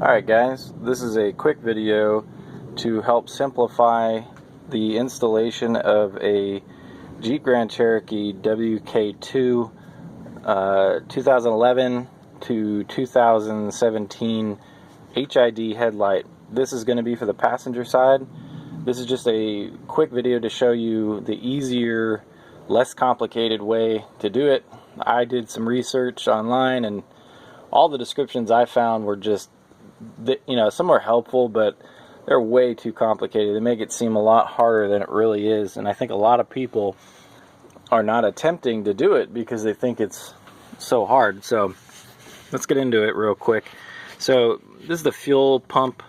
Alright guys, this is a quick video to help simplify the installation of a Jeep Grand Cherokee WK2 2011 to 2017 HID headlight. This is going to be for the passenger side. This is just a quick video to show you the easier, less complicated way to do it. I did some research online and all the descriptions I found were just, you know, some are helpful, but they're way too complicated. They make it seem a lot harder than it really is, and I think a lot of people are not attempting to do it because they think it's so hard. So let's get into it real quick. So this is the fuel pump,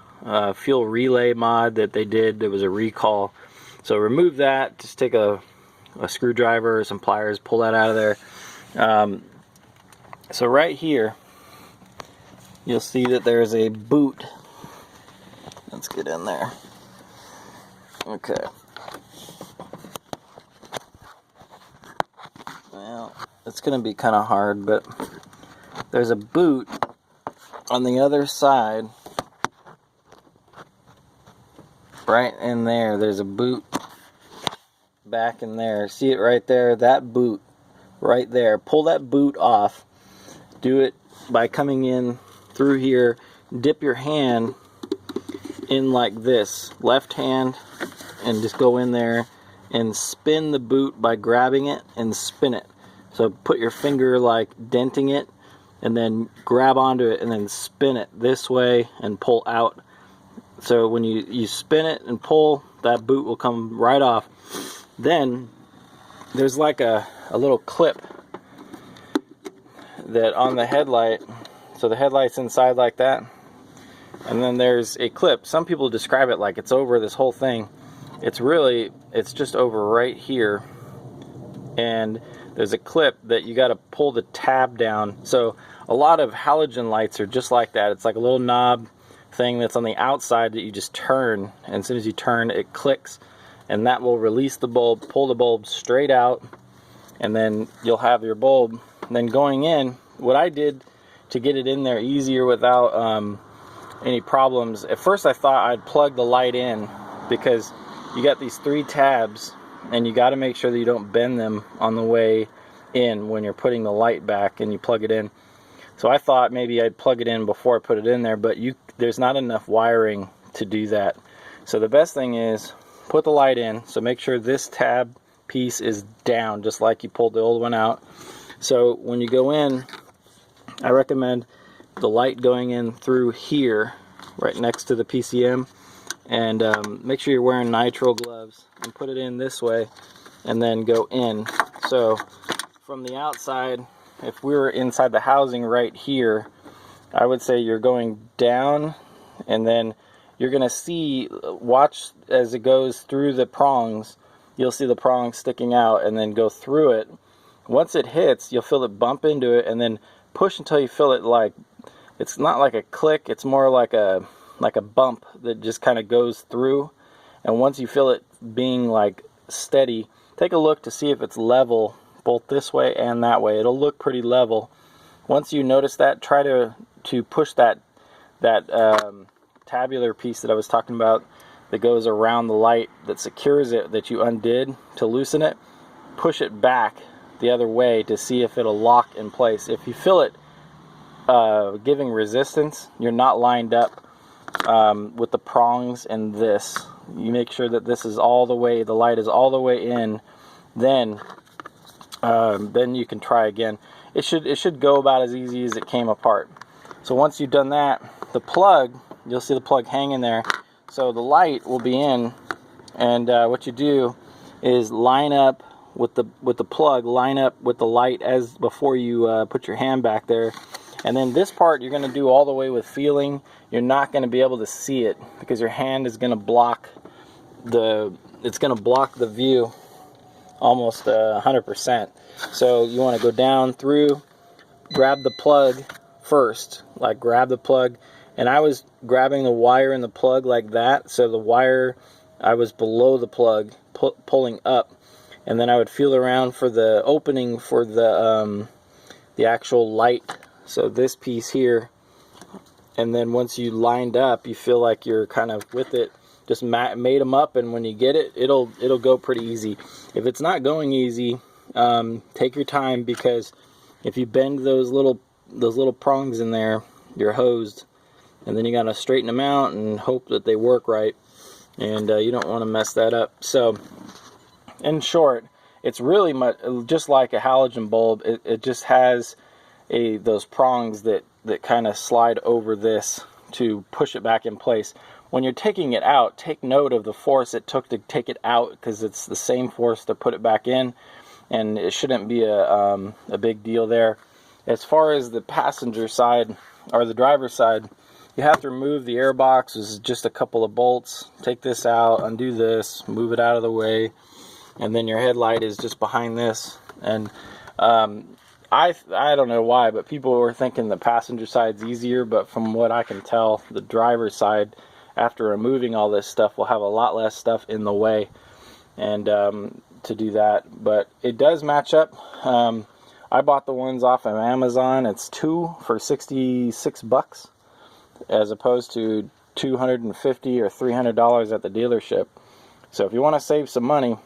fuel relay mod that they did. There was a recall. So remove that, just take a screwdriver or some pliers, pull that out of there. So right here, you'll see that there's a boot. Let's get in there. Okay. Well, it's going to be kind of hard, but there's a boot on the other side. Right in there, there's a boot back in there. See it right there? That boot right there. Pull that boot off. Do it by coming in through here, dip your hand in like this, left hand, and just go in there and spin the boot by grabbing it and spin it. So put your finger like denting it and then grab onto it and then spin it this way and pull out. So when you spin it and pull, that boot will come right off. Then there's like a little clip that on the headlight. So the headlight's inside like that, and then there's a clip. Some people describe it like it's over this whole thing. It's just over right here, and there's a clip that you got to pull the tab down. So a lot of halogen lights are just like that. It's like a little knob thing that's on the outside that you just turn, and as soon as you turn, it clicks, and that will release the bulb, pull the bulb straight out, and then you'll have your bulb. And then going in, what I did to get it in there easier without any problems. At first I thought I'd plug the light in because you got these 3 tabs and you got to make sure that you don't bend them on the way in when you're putting the light back and you plug it in. So I thought maybe I'd plug it in before I put it in there, but there's not enough wiring to do that. So the best thing is put the light in. So make sure this tab piece is down just like you pulled the old one out. So when you go in, I recommend the light going in through here, right next to the PCM, and make sure you're wearing nitrile gloves and put it in this way and then go in. So from the outside, if we were inside the housing right here, I would say you're going down, and then you're going to see, watch as it goes through the prongs, you'll see the prongs sticking out and then go through it. Once it hits, you'll feel it bump into it, and then push until you feel it like, it's not like a click, it's more like a bump that just kind of goes through. And once you feel it being like steady, take a look to see if it's level both this way and that way. It'll look pretty level. Once you notice that, try to push that tabular piece that I was talking about that goes around the light that secures it, that you undid to loosen it. Push it back the other way to see if it'll lock in place. If you feel it giving resistance, you're not lined up with the prongs and this. You make sure that this is all the way, the light is all the way in, then you can try again. It should go about as easy as it came apart. So once you've done that, the plug, you'll see the plug hanging there. So the light will be in, and what you do is line up with the plug, line up with the light as before you put your hand back there. And then this part you're going to do all the way with feeling. You're not going to be able to see it because your hand is going to block the view almost 100%. So you want to go down through, grab the plug first, like grab the plug, and I was grabbing the wire in the plug like that, so the wire, I was below the plug, pulling up, and then I would feel around for the opening for the actual light. So this piece here, and then once you lined up, you feel like you're kind of with it, just made them up, and when you get it, it'll go pretty easy. If it's not going easy, take your time, because if you bend those little prongs in there, you're hosed, and then you gotta straighten them out and hope that they work right, and you don't want to mess that up. So in short, it's really much just like a halogen bulb. It just has those prongs that kind of slide over this to push it back in place. When you're taking it out, take note of the force it took to take it out, because it's the same force to put it back in, and it shouldn't be a big deal there. As far as the passenger side or the driver's side, you have to remove the air box. This is just a couple of bolts. Take this out, undo this, move it out of the way, and then your headlight is just behind this. And I don't know why, but people were thinking the passenger side's easier, but from what I can tell, the driver's side, after removing all this stuff, will have a lot less stuff in the way, and to do that. But it does match up. I bought the ones off of Amazon. It's 2 for $66, as opposed to $250 or $300 at the dealership. So if you want to save some money,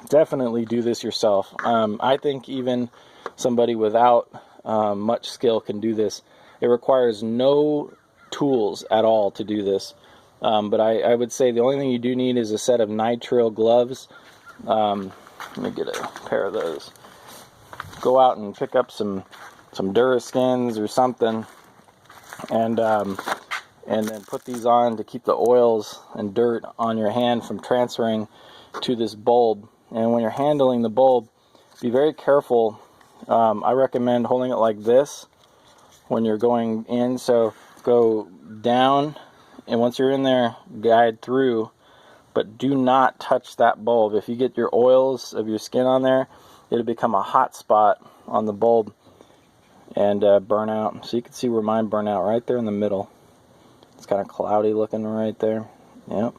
definitely do this yourself. I think even somebody without much skill can do this. It requires no tools at all to do this. But I would say the only thing you do need is a set of nitrile gloves. Let me get a pair of those. Go out and pick up some Duraskins or something, and then put these on to keep the oils and dirt on your hand from transferring to this bulb. And when you're handling the bulb, be very careful. I recommend holding it like this when you're going in. So go down, and once you're in there, guide through, but do not touch that bulb. If you get your oils of your skin on there, it'll become a hot spot on the bulb and burn out. So you can see where mine burned out right there in the middle. It's kind of cloudy looking right there. Yep.